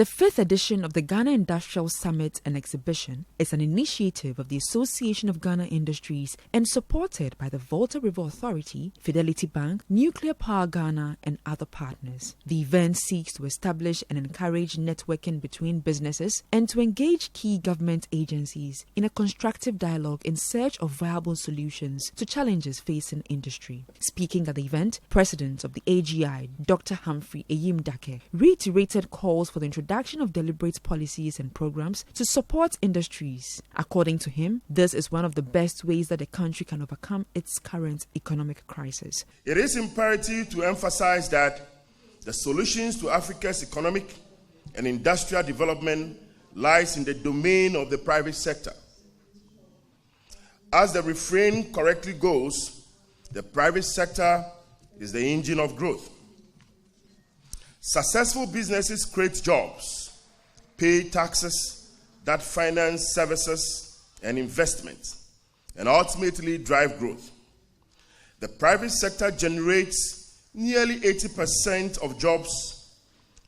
The 5th edition of the Ghana Industrial Summit and Exhibition is an initiative of the Association of Ghana Industries and supported by the Volta River Authority, Fidelity Bank, Nuclear Power Ghana, and other partners. The event seeks to establish and encourage networking between businesses and to engage key government agencies in a constructive dialogue in search of viable solutions to challenges facing industry. Speaking at the event, President of the AGI, Dr. Humphrey Eyim-Dake, reiterated calls for the introduction of deliberate policies and programs to support industries. According to him, this is one of the best ways that a country can overcome its current economic crisis. It is imperative to emphasize that the solutions to Africa's economic and industrial development lies in the domain of the private sector. As the refrain correctly goes, the private sector is the engine of growth. Successful businesses create jobs, pay taxes that finance services and investments, and ultimately drive growth. The private sector generates nearly 80% of jobs,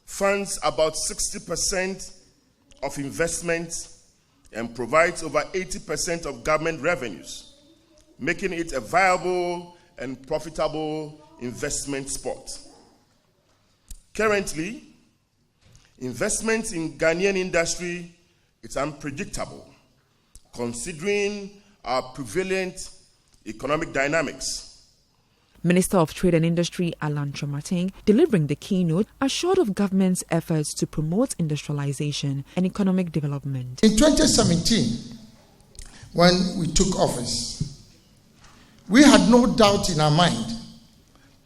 funds about 60% of investments, and provides over 80% of government revenues, making it a viable and profitable investment spot. Currently, investment in Ghanaian industry is unpredictable, considering our prevalent economic dynamics. Minister of Trade and Industry Alan Chomating, delivering the keynote, assured of government's efforts to promote industrialization and economic development. In 2017, when we took office, we had no doubt in our mind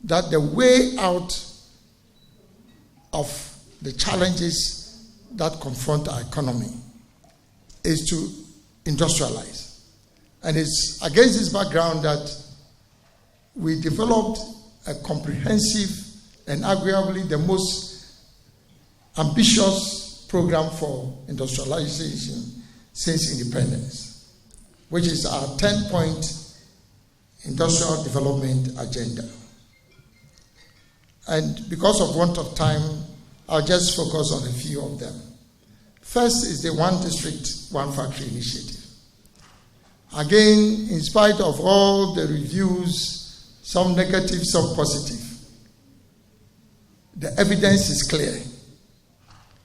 that the way out of the challenges that confront our economy is to industrialize. And it's against this background that we developed a comprehensive and arguably the most ambitious program for industrialization since independence, which is our 10-point industrial development agenda. And because of want of time, I'll just focus on a few of them. First is the One District, One Factory initiative. Again, in spite of all the reviews, some negative, some positive, the evidence is clear.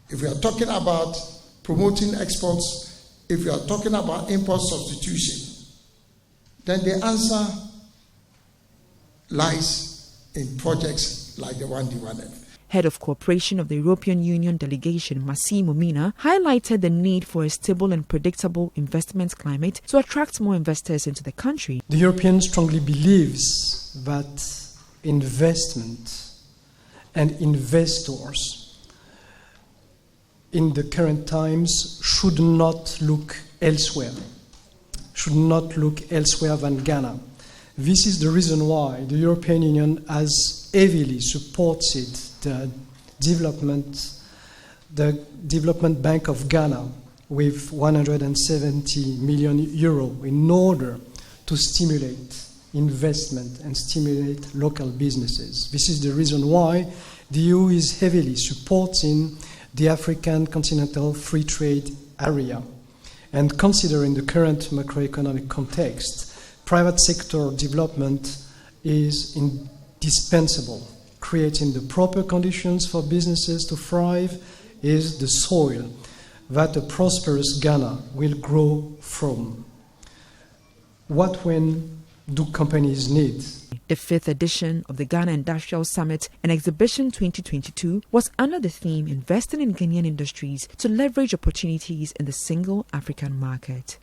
If we are talking about promoting exports, if we are talking about import substitution, then the answer lies in projects like the one D1F. Head of Cooperation of the European Union delegation, Massimo Mina, highlighted the need for a stable and predictable investment climate to attract more investors into the country. The European strongly believes that investment and investors in the current times should not look elsewhere than Ghana. This is the reason why the European Union has heavily supported the Development Bank of Ghana with 170 million euro in order to stimulate investment and stimulate local businesses. This is the reason why the EU is heavily supporting the African Continental Free Trade Area. And considering the current macroeconomic context, private sector development is indispensable. Creating the proper conditions for businesses to thrive is the soil that a prosperous Ghana will grow from. What when do companies need? The 5th edition of the Ghana Industrial Summit and Exhibition 2022 was under the theme Investing in Ghanaian Industries to Leverage Opportunities in the Single African Market.